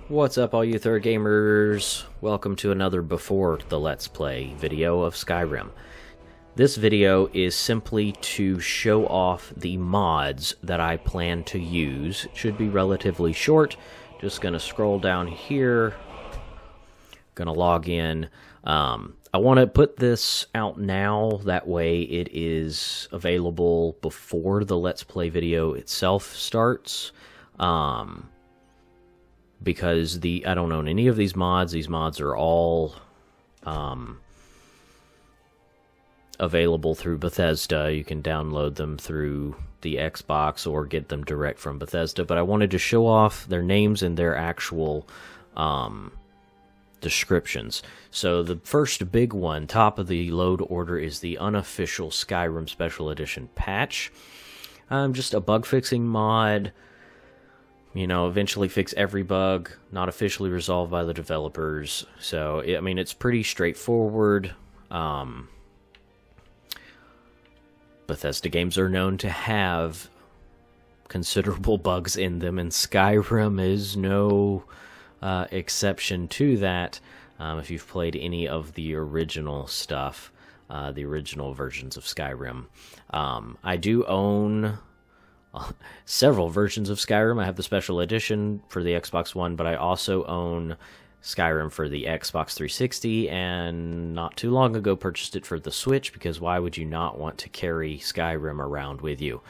What's up, all you third gamers? Welcome to another Before the Let's Play video of Skyrim. This video is simply to show off the mods that I plan to use. It should be relatively short. Just gonna scroll down here. Gonna log in. I want to put this out now, that way it is available before the Let's Play video itself starts. Because I don't own any of these mods. These mods are all available through Bethesda. You can download them through the Xbox or get them direct from Bethesda. But I wanted to show off their names and their actual descriptions. So the first big one, top of the load order, is the Unofficial Skyrim Special Edition patch. Just a bug fixing mod. You know, eventually fix every bug, not officially resolved by the developers. So, I mean, it's pretty straightforward. Bethesda games are known to have considerable bugs in them, and Skyrim is no exception to that. If you've played any of the original stuff, the original versions of Skyrim. I do own several versions of Skyrim. I have the special edition for the Xbox One, but I also own Skyrim for the Xbox 360, and not too long ago purchased it for the Switch, because why would you not want to carry Skyrim around with you?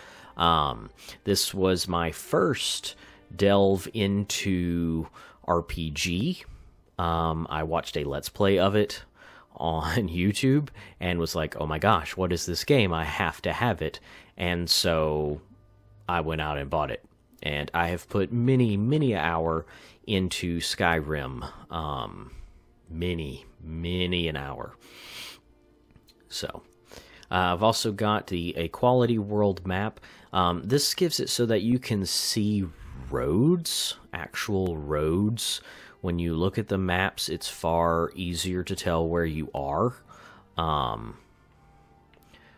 This was my first delve into RPG. I watched a Let's Play of it on YouTube and was like, oh my gosh, what is this game? I have to have it. And so I went out and bought it, and I have put many an hour into Skyrim. Many an hour. So, I've also got a quality world map. This gives it so that you can see roads, actual roads. When you look at the maps, it's far easier to tell where you are.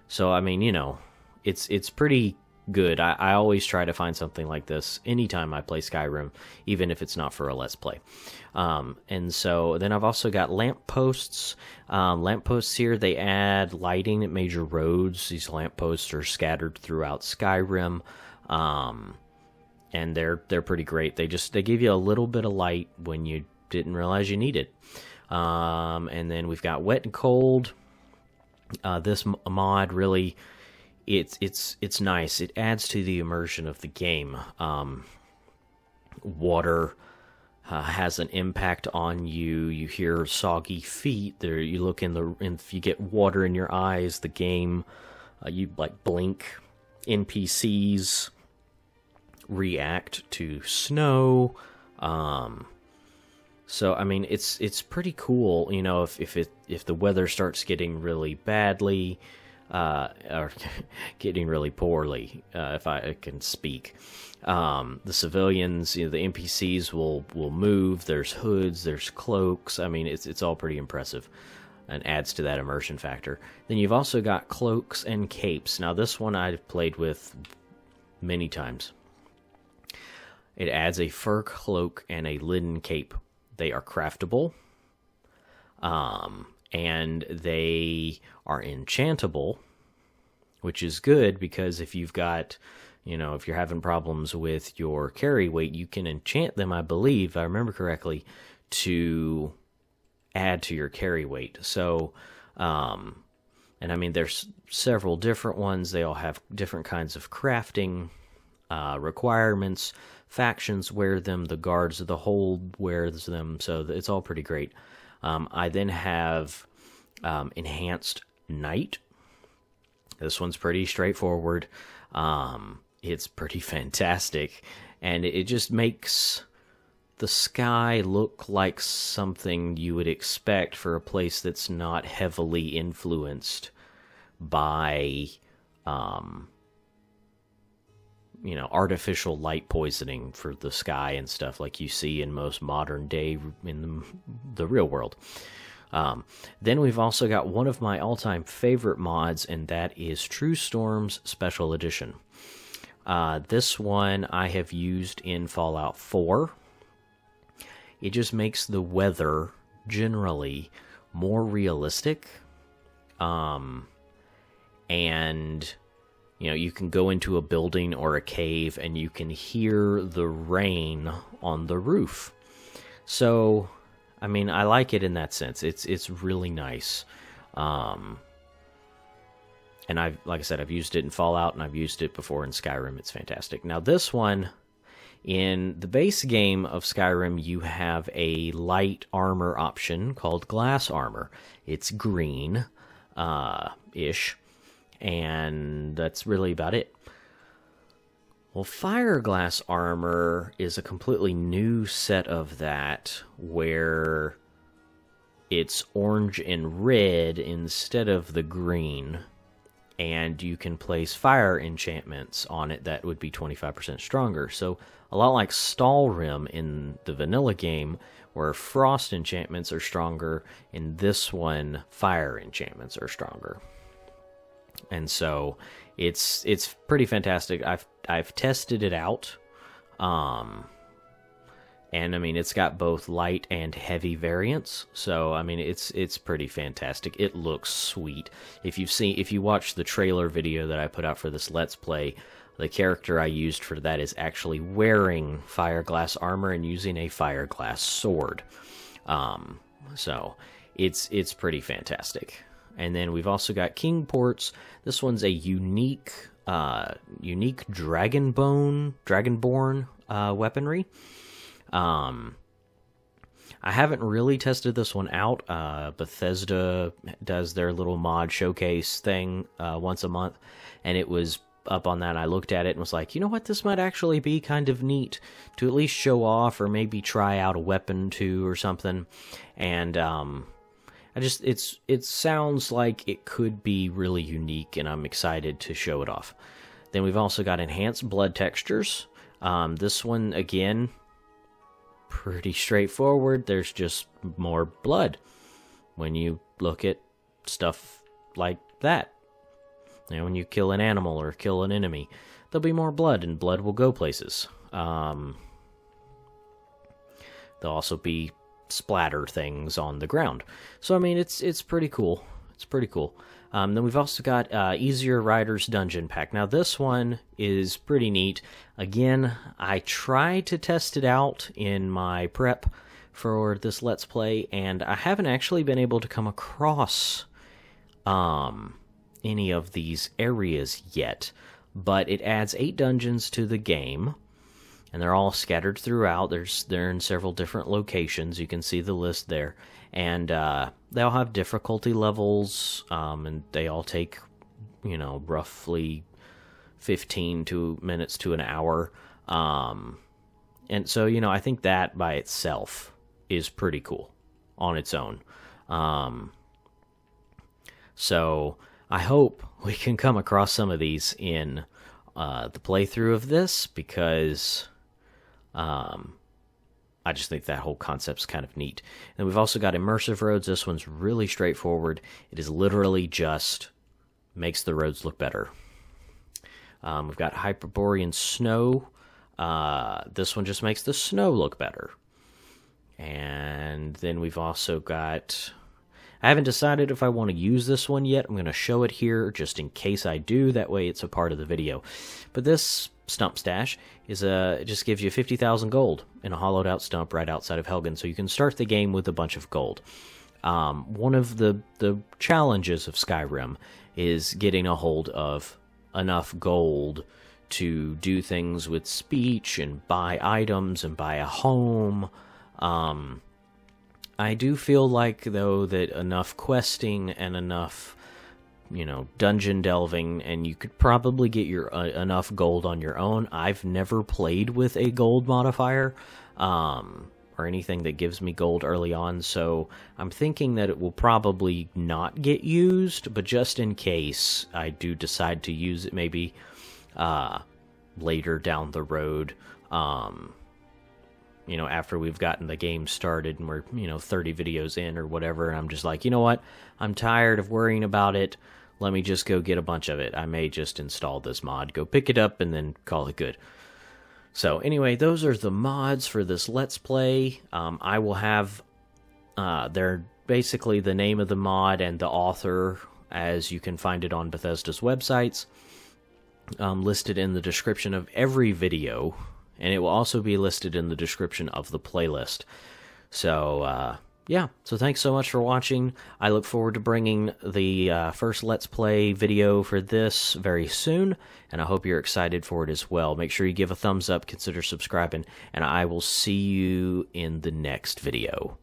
So, I mean, you know, it's pretty good. I always try to find something like this anytime I play Skyrim, even if it's not for a Let's Play. And so then I've also got lampposts. Lampposts here, they add lighting at major roads. These lampposts are scattered throughout Skyrim, and they're pretty great. They give you a little bit of light when you didn't realize you need it. And then we've got wet and cold. This mod really, it's nice. It adds to the immersion of the game. Water has an impact on you. You hear soggy feet. There, you look if you get water in your eyes, the game, you like blink. NPCs react to snow. So I mean, it's pretty cool. You know, if the weather starts getting really badly. Or getting really poorly, if I can speak. The civilians, you know, the NPCs will move. There's hoods, there's cloaks. I mean, it's all pretty impressive, and adds to that immersion factor. Then you've also got cloaks and capes. Now, this one I've played with many times. It adds a fur cloak and a linen cape. They are craftable. And they are enchantable, which is good, because if you've got, you know, if you're having problems with your carry weight, you can enchant them, I believe, if I remember correctly, to add to your carry weight. So, and I mean, there's several different ones. They all have different kinds of crafting requirements. Factions wear them, the guards of the hold wears them, so it's all pretty great. I then have Enhanced Night. This one's pretty straightforward. It's pretty fantastic, and it just makes the sky look like something you would expect for a place that's not heavily influenced by, you know, artificial light poisoning for the sky and stuff like you see in most modern day in the real world. Then we've also got one of my all-time favorite mods, and that is True Storm's Special Edition. This one I have used in Fallout 4. it just makes the weather generally more realistic. And you know, you can go into a building or a cave and you can hear the rain on the roof. So, I mean, I like it in that sense. It's really nice. And like I said, I've used it in Fallout and I've used it before in Skyrim. It's fantastic. Now this one, in the base game of Skyrim, you have a light armor option called glass armor. It's green, ish. And that's really about it. Well, Fireglass armor is a completely new set of that, where it's orange and red instead of the green, and you can place fire enchantments on it that would be 25% stronger. So a lot like Stalrim in the vanilla game, where frost enchantments are stronger, in this one fire enchantments are stronger. And so it's pretty fantastic. I've tested it out, and I mean, it's got both light and heavy variants. So I mean, it's pretty fantastic. It looks sweet. If you watch the trailer video that I put out for this Let's Play, the character I used for that is actually wearing Fireglass armor and using a Fireglass sword. So it's pretty fantastic. And then we've also got Kingports. This one's a unique Dragonborn weaponry. I haven't really tested this one out. Bethesda does their little mod showcase thing once a month, and it was up on that. I looked at it and was like, you know what, this might actually be kind of neat to at least show off, or maybe try out a weapon too or something. And it sounds like it could be really unique, and I'm excited to show it off. Then we've also got enhanced blood textures. This one, again, pretty straightforward. There's just more blood when you look at stuff like that. You know, when you kill an animal or kill an enemy, there'll be more blood, and blood will go places. There'll also be splatter things on the ground. So I mean, it's pretty cool. It's pretty cool. Then we've also got EasierRider's Dungeon Pack. Now this one is pretty neat. Again, I tried to test it out in my prep for this Let's Play, and I haven't actually been able to come across any of these areas yet. But it adds 8 dungeons to the game, and they're all scattered throughout. They're in several different locations. You can see the list there. And they all have difficulty levels, and they all take, you know, roughly 15 minutes to an hour. And so, you know, I think that by itself is pretty cool on its own. So I hope we can come across some of these in the playthrough of this, because I just think that whole concept's kind of neat. And we've also got immersive roads. This one's really straightforward. It is literally just makes the roads look better. We've got Hyperborean Snow. This one just makes the snow look better. And then we've also got... I haven't decided if I want to use this one yet. I'm going to show it here just in case I do. That way it's a part of the video. But this Stump Stash is it just gives you 50,000 gold in a hollowed out stump right outside of Helgen. So you can start the game with a bunch of gold. One of the challenges of Skyrim is getting a hold of enough gold to do things with speech and buy items and buy a home. I do feel like, though, that enough questing and enough, you know, dungeon delving, and you could probably get your enough gold on your own. I've never played with a gold modifier, or anything that gives me gold early on, so I'm thinking that it will probably not get used, but just in case I do decide to use it maybe later down the road, you know, after we've gotten the game started and we're, you know, 30 videos in or whatever, and I'm just like, you know what, I'm tired of worrying about it, let me just go get a bunch of it. I may just install this mod, go pick it up, and then call it good. So anyway, those are the mods for this Let's Play. I will have, they're basically the name of the mod and the author, as you can find it on Bethesda's websites, listed in the description of every video, and it will also be listed in the description of the playlist. So, yeah, so thanks so much for watching. I look forward to bringing the first Let's Play video for this very soon, and I hope you're excited for it as well. Make sure you give a thumbs up, consider subscribing, and I will see you in the next video.